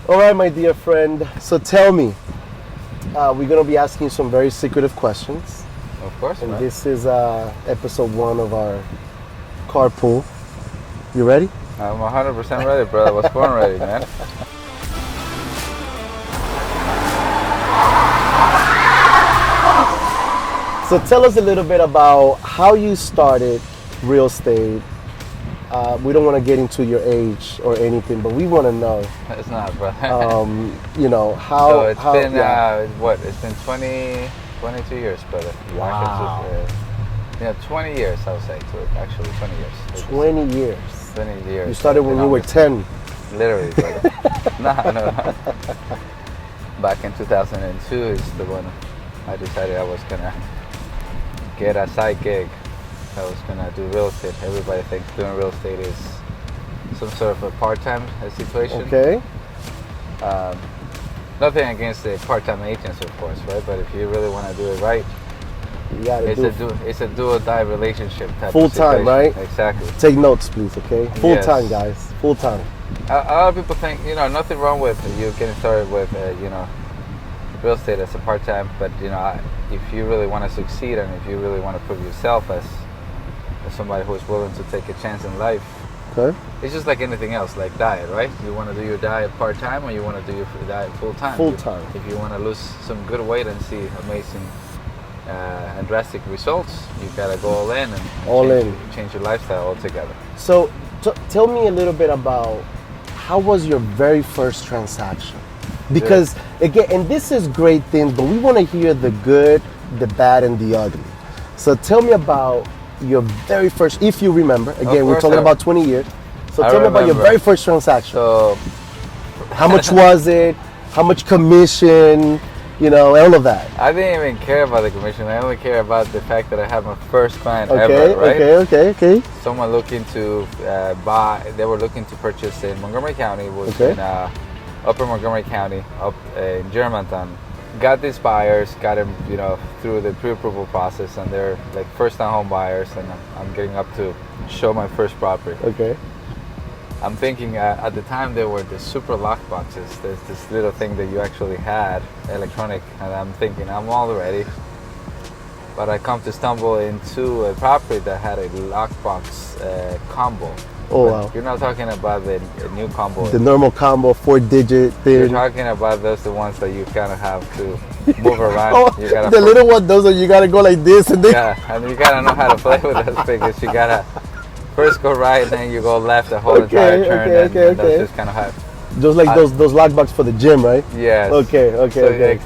All right, my dear friend. So tell me, we're going to be asking you some very secretive questions. Of course, And man. this is episode 1 of our Carpool. You ready? I'm 100% ready, brother. I was born ready, man. So tell us a little bit about how you started real estate. We don't want to get into your age or anything, but we want to know, It's not, brother. how. So it's how, been, yeah. It's been 22 years, brother. Wow. Yeah, 20 years, I would say, actually 20 years. 20 years. 20 years. You started when you were 10. Literally, brother. No. Back in 2002 is the one I decided I was going to get a side gig. I was going to do real estate. Everybody thinks doing real estate is some sort of a part-time situation. Okay. Nothing against the part-time agents, of course, right? But if you really want to do it right, You got to it's a do or die relationship type full of time, situation. right? Exactly. Take notes, please, okay? Full Yes. time, guys. Full time. A lot of people think, nothing wrong with you getting started with, real estate as a part-time, but, if you really want to succeed and if you really want to prove yourself as somebody who is willing to take a chance in life, Okay. it's just like anything else, like diet, right? You want to do your diet part-time or you want to do your diet full-time? Full time. If you want to lose some good weight and see amazing and drastic results, you gotta go all in and change your lifestyle altogether. So tell me a little bit about how was your very first transaction? Because again, and this is great things, but we want to hear the good, the bad, and the ugly. So tell me about your very first, if you remember. Again, we're talking about 20 years. So tell me about your very first transaction. So, how much was it? How much commission? All of that. I didn't even care about the commission. I only care about the fact that I had my first client ever, right? Okay. Someone looking to they were looking to purchase in Montgomery County, which in upper Montgomery County, up in Germantown. Got these buyers, got them, through the pre-approval process, and they're like first-time home buyers, and I'm getting up to show my first property. Okay. I'm thinking at the time there were the super lock boxes. There's this little thing that you actually had, electronic, and I'm thinking I'm all ready. But I come to stumble into a property that had a lockbox combo. Oh, but wow. You're not talking about the new combo. The normal combo, 4-digit thing. You're talking about the ones that you kind of have to move around. You gotta the little one, those are you gotta go like this and then. Yeah, and you gotta know how to play with those because you gotta first go right, then you go left the whole entire turn, and that's just kind of how. Just like those lockbox for the gym, right? Yes. Okay.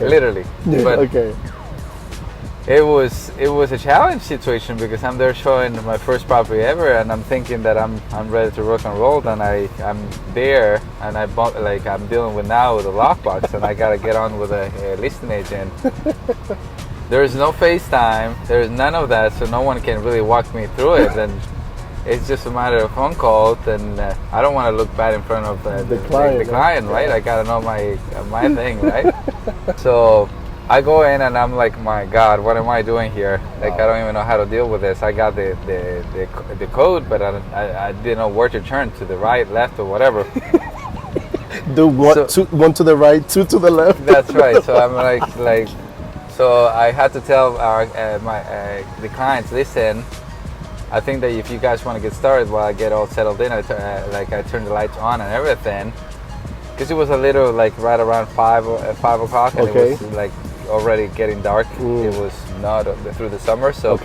Literally. But okay. It was a challenge situation because I'm there showing my first property ever, and I'm thinking that I'm ready to rock and roll. And I'm there, and I'm dealing with now with a lockbox, and I gotta get on with a listing agent. There is no FaceTime. There is none of that, so no one can really walk me through it. And it's just a matter of phone calls, and I don't want to look bad in front of the client, right? I gotta know my thing, right? So I go in and I'm like, my God, what am I doing here? Like, I don't even know how to deal with this. I got the code, but I didn't know where to turn, to the right, left, or whatever. Do one to the right, 2 to the left. That's right. So I'm like, so I had to tell the clients, listen, I think that if you guys want to get started while I get all settled in, I turn the lights on and everything. Because it was a little like right around 5 o'clock, and it was like already getting dark. It was not through the summer, so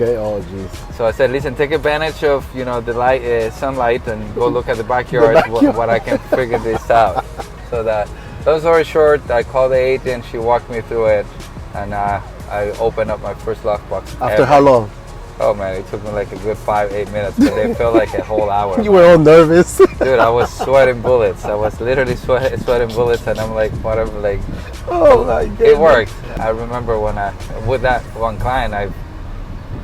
So I said, listen, take advantage of the light, sunlight, and go look at the backyard. What I can figure this out. So that long story short, I called the agent. She walked me through it, and I opened up my first lockbox. After how long? Oh man, it took me like a good 5-8 minutes, but they felt like a whole hour. You were all nervous. Dude, I was sweating bullets. I was literally sweating bullets, and I'm like, whatever, like. Oh my God. It worked. I remember when with that one client, I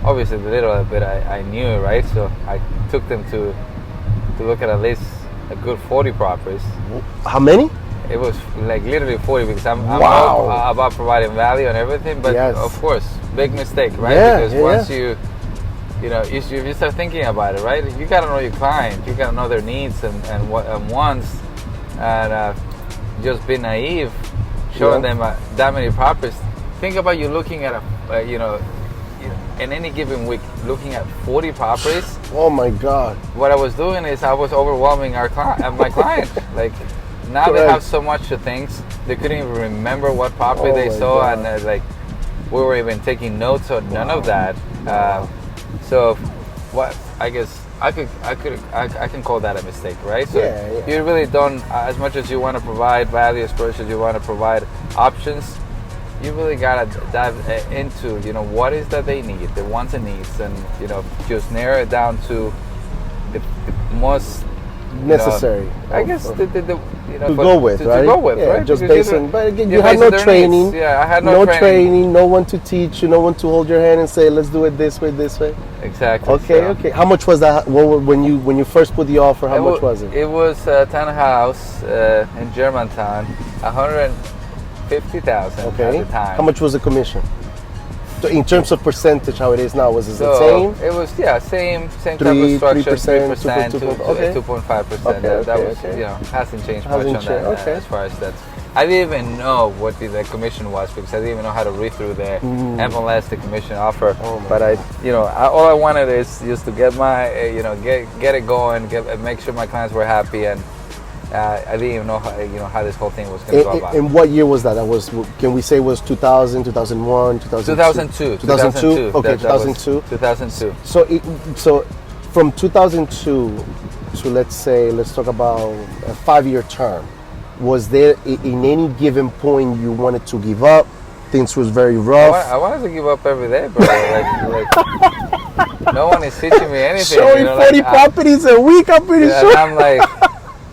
obviously the little bit I knew, right? So I took them to look at least a good 40 properties. How many? It was like literally 40 because I'm all about providing value and everything, but of course, big mistake, right? Because once you start thinking about it, right? You gotta know your client, you gotta know their needs and wants, and just be naive, showing them that many properties. Think about you looking at in any given week, looking at 40 properties. Oh my God! What I was doing is I was overwhelming my client. Like now they have so much of things they couldn't even remember what property they saw, God. And like we were even taking notes on none of that. So what I guess I can call that a mistake, right? So you really don't, as much as you want to provide value, as much as you want to provide options, you really gotta dive into what is that they need, the wants and needs, and just narrow it down to the most necessary. I guess to go with, right? Right? Just based on, but again, you had no training. Needs. Yeah, I had no training. No one to teach you. No one to hold your hand and say, "Let's do it this way, this way." Exactly. Okay. How much was that? When you first put the offer? How much was it? It was a townhouse in Germantown, 150,000 at the time. How much was the commission? So in terms of percentage, how it is now, was it the same? It was same type of structure, 3%, 2.5%. That was hasn't changed much on that as far as that. I didn't even know what the commission was because I didn't even know how to read through the MLS, the commission offer. But all I wanted is just to get my get it going, make sure my clients were happy, and I didn't even know how this whole thing was going to go about. And what year was that? That was, can we say, was 2000, 2001, 2002? 2002. Okay, 2002. 2002. So from 2002 to let's talk about a 5-year term. Was there in any given point you wanted to give up? Things was very rough. I wanted to give up every day, bro. like no one is teaching me anything. Showing 40 properties a week, I'm pretty sure. And I'm like,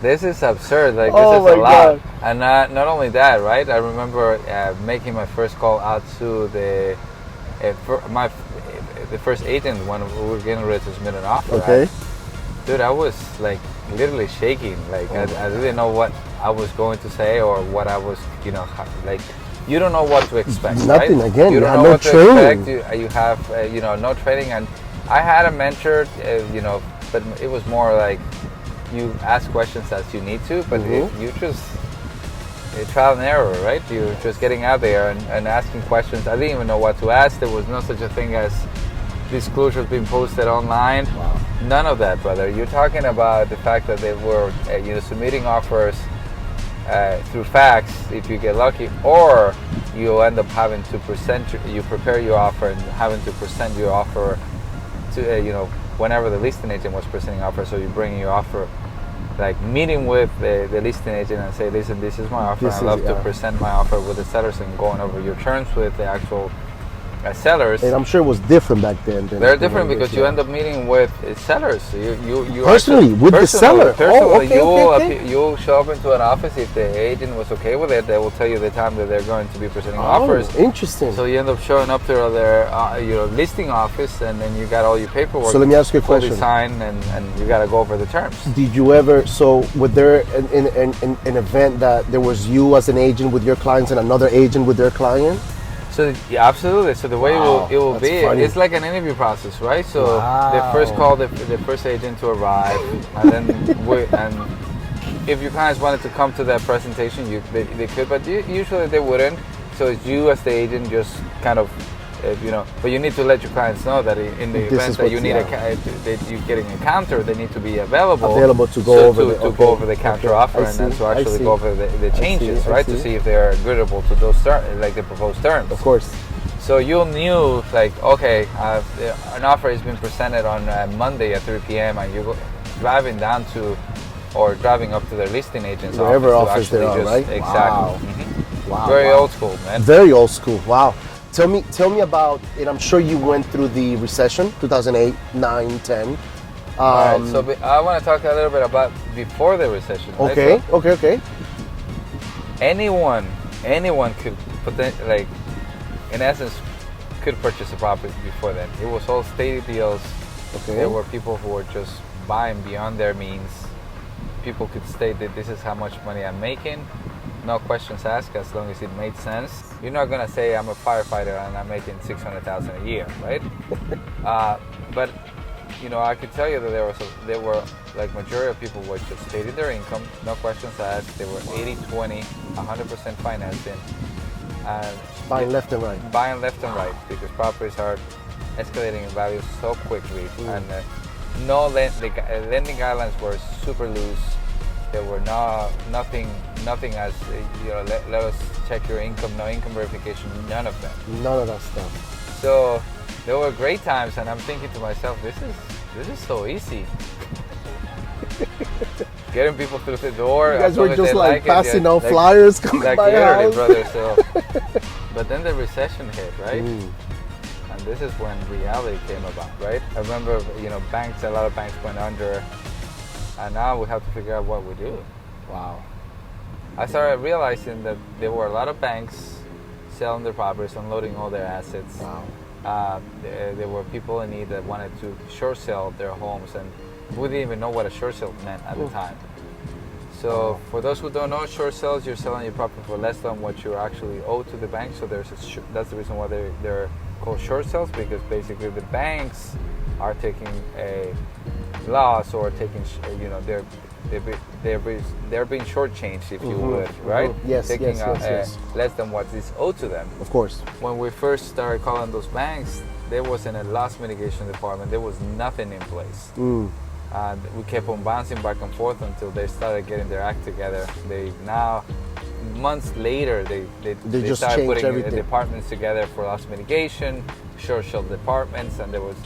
this is absurd. Like, this is a lot. God. And not only that, right? I remember making my first call out to the first agent when we were getting ready to submit an offer. Okay. Dude, I was like literally shaking. Like I didn't know what I was going to say or what I was, like you don't know what to expect. Nothing, right? Again. You don't know no what training. to expect. You have no training, and I had a mentor, but it was more like you ask questions as you need to, but you just trial and error, right? You're just getting out there and asking questions. I didn't even know what to ask. There was no such a thing as disclosures being posted online. Wow. None of that, brother. You're talking about the fact that they were submitting offers through fax if you get lucky, or you end up having to you prepare your offer and having to present your offer to whenever the listing agent was presenting offer. So you bring your offer, like meeting with the listing agent and say, listen, this is my offer. I'd love to present my offer with the sellers and going over your terms with the actual sellers. And I'm sure it was different back then. They're different because you end up meeting with sellers. You personally with the seller. Personally, you'll show up into an office. If the agent was okay with it, they will tell you the time that they're going to be presenting offers. Interesting. So you end up showing up to their listing office, and then you got all your paperwork. So let me ask you a question. Sign and you got to go over the terms. Did you ever? So was there an event that there was you as an agent with your clients and another agent with their client? So yeah, absolutely. So the way it will be, it's like an interview process, right? So they first call the first agent to arrive, and then if your clients wanted to come to that presentation, they could, but usually they wouldn't. So it's you as the agent, just kind of, but you need to let your clients know that in the event that you need that you're getting a counter, they need to be available to go over the counter offer and then to actually go over the changes, right? To see if they're agreeable to those like the proposed terms. Of course. So you knew, like, okay, an offer has been presented on Monday at 3 p.m. and you're driving down to or driving up to their listing agent's wherever office they are, right? Exactly. Wow. Wow. Very old school, man. Very old school. Wow. Tell me about, and I'm sure you went through the recession, 2008, 9, 10. All right, so I want to talk a little bit about before the recession. Okay, right? So okay. Anyone could, like, in essence, could purchase a property before then. It was all steady deals. Okay. There were people who were just buying beyond their means. People could state that this is how much money I'm making. No questions asked, as long as it made sense. You're not gonna say I'm a firefighter and I'm making $600,000 a year, right? But I could tell you that there were like majority of people were just stating their income, no questions asked. They were 80-20, 100% financing, and Buying left and right. buying left and right because properties are escalating in value so quickly, and no lending guidelines were super loose. There were nothing as let us check your income, no income verification, none of that. None of that stuff. So there were great times, and I'm thinking to myself, this is so easy. Getting people through the door. You guys were just like passing out like, flyers coming like by your house. brother. So, but then the recession hit, right? And this is when reality came about, right? I remember, a lot of banks went under, and now we have to figure out what we do. Wow. I started realizing that there were a lot of banks selling their properties, unloading all their assets. Wow. There were people in need that wanted to short sell their homes, and we didn't even know what a short sale meant at the time. So for those who don't know, short sales, you're selling your property for less than what you actually owe to the bank. So that's the reason why they're called short sales, because basically the banks are taking a loss or taking, they're being shortchanged, if you would, right? Yes, taking yes. less than what is owed to them. Of course. When we first started calling those banks, there wasn't a loss mitigation department. There was nothing in place. And we kept on bouncing back and forth until they started getting their act together. They now, months later, they just started changed putting everything. departments together for loss mitigation, short sale departments, and there was,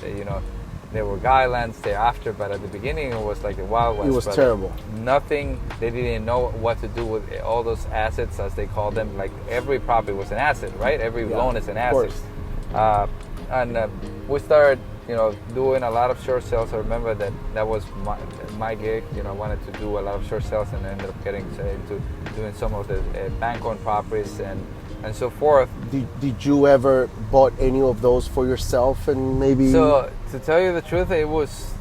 there were guidelines thereafter. But at the beginning, it was like the Wild West. It was terrible. Nothing. They didn't know what to do with all those assets, as they call them. Like every property was an asset, right? Every loan is an asset. And we started, doing a lot of short sales. I remember that was my gig. I wanted to do a lot of short sales, and ended up getting into doing some of the bank-owned properties and so forth. Did you ever bought any of those for yourself and maybe? So to tell you the truth, it was,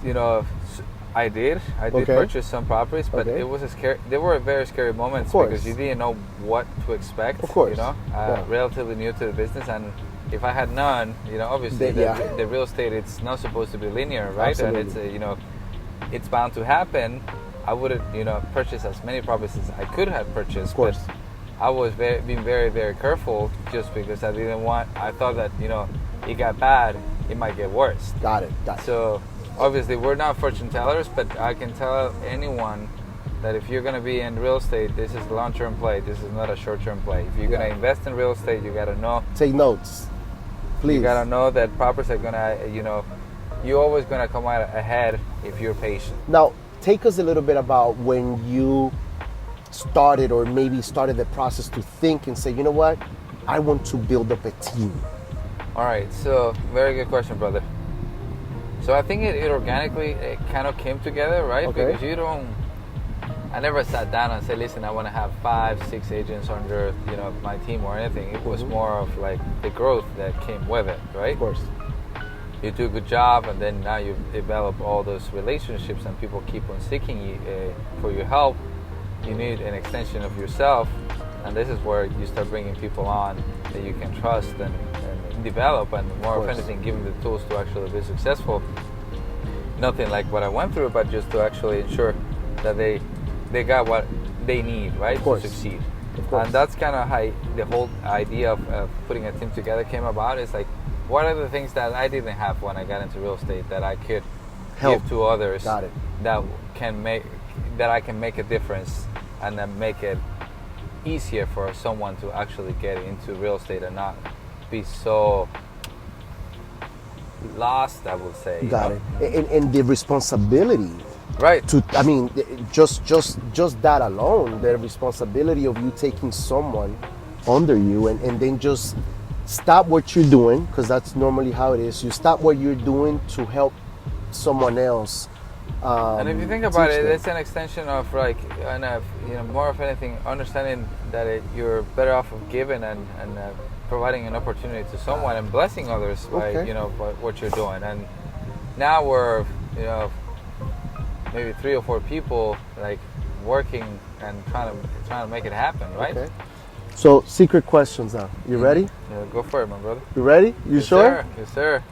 I did purchase some properties, but it was scary. There were very scary moments because you didn't know what to expect. Of course. Relatively new to the business, and if I had none, obviously the real estate, it's not supposed to be linear, right? Absolutely. And it's bound to happen. I would have, purchased as many properties as I could have purchased. Of course. But I was being very, very careful, just because I thought that, it got bad, it might get worse. Got it. So obviously we're not fortune tellers, but I can tell anyone that if you're going to be in real estate, this is a long-term play. This is not a short-term play. If you're going to invest in real estate, you got to know. Take notes, please. You got to know that properties are going to, you're always going to come out ahead if you're patient. Now, take us a little bit about when you started, or maybe started the process to think and say, you know what, I want to build up a team. All right, so very good question, brother. So I think it organically kind of came together, right? Okay. Because I never sat down and said, listen, I want to have 5-6 agents under, my team or anything. It was more of like the growth that came with it, right? Of course. You do a good job, and then now you develop all those relationships, and people keep on seeking you for your help. You need an extension of yourself, and this is where you start bringing people on that you can trust and develop, and more of anything, give them the tools to actually be successful. Nothing like what I went through, but just to actually ensure that they got what they need, right, to succeed. And that's kind of how the whole idea of putting a team together came about. Is like, what are the things that I didn't have when I got into real estate that I could give to others that I can make a difference, and then make it easier for someone to actually get into real estate and not be so lost, I would say. Got it. And the responsibility. Right. Just that alone, the responsibility of you taking someone under you and then just stop what you're doing, because that's normally how it is. You stop what you're doing to help someone else. And if you think about it, it's an extension of more of anything, understanding that you're better off of giving and providing an opportunity to someone and blessing others by what you're doing. And now we're maybe 3 or 4 people working and trying to make it happen, right? Okay. So secret questions now. You ready? Yeah, go for it, my brother. You ready? You Yes, sure? Sir. Yes, sir.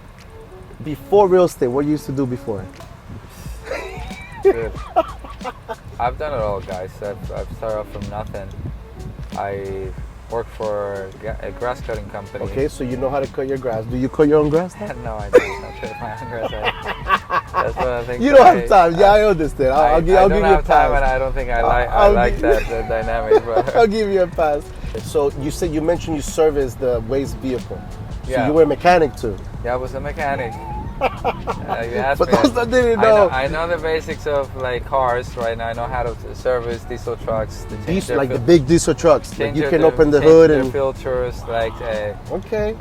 Before real estate, what you used to do before? Good. I've done it all, guys. I've started off from nothing. I work for a grass cutting company. Okay, so you know how to cut your grass. Do you cut your own grass now? No, I don't. I cut my own grass. That's what I think. You don't have time. Yeah, I understand. I'll give you a pass. I don't have time, and I don't think I like that dynamic. But I'll give you a pass. So you mentioned you service the waste vehicle. So Yeah. you were a mechanic too. Yeah, I was a mechanic. You asked But me, those that didn't know. I know the basics of like cars right now. I know how to service diesel trucks. To change their Like the big diesel trucks. Like change you their- can open the change hood their and filters. Like okay.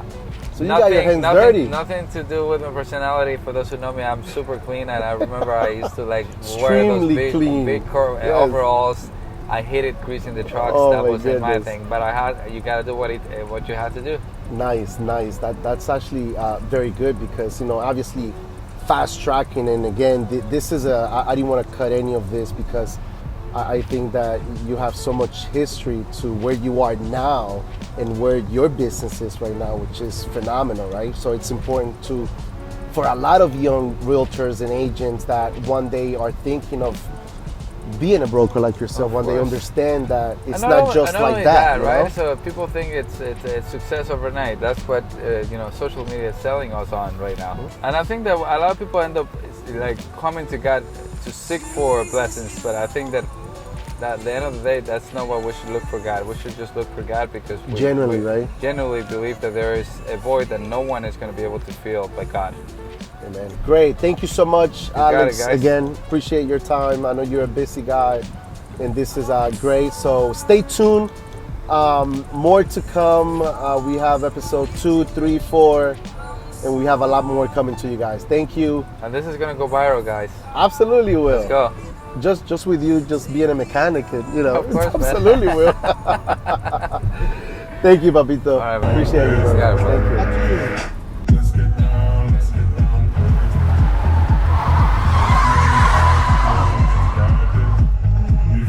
So you got your hands dirty. Nothing to do with my personality. For those who know me, I'm super clean, and I remember I used to like wear those Extremely clean. big Yes. overalls. I hated greasing the trucks. Oh, that my wasn't my goodness. thing. But you got to do what you have to do. Nice. That's actually very good because obviously fast tracking, and again this is I didn't want to cut any of this because I think that you have so much history to where you are now and where your business is right now, which is phenomenal, right? So it's important for a lot of young realtors and agents that one day are thinking of being a broker like yourself, when they understand that it's not just like only that, right? know? So people think it's success overnight. That's what social media is selling us on right now. Mm-hmm. And I think that a lot of people end up like coming to God to seek for blessings, but I think that at the end of the day, that's not what we should look for God. We should just look for God because we right? genuinely believe that there is a void that no one is going to be able to fill but God. Amen. Great. Thank you so much, got Alex. it, guys. Again, appreciate your time. I know you're a busy guy, and this is great. So stay tuned. More to come. We have episode 2, 3, 4, and we have a lot more coming to you guys. Thank you. And this is going to go viral, guys. Absolutely will. Let's go. Just with you, just being a mechanic, Of course, man. absolutely will. Thank you, Papito. All right, man. Appreciate you, brother. You got it, brother. Thank you.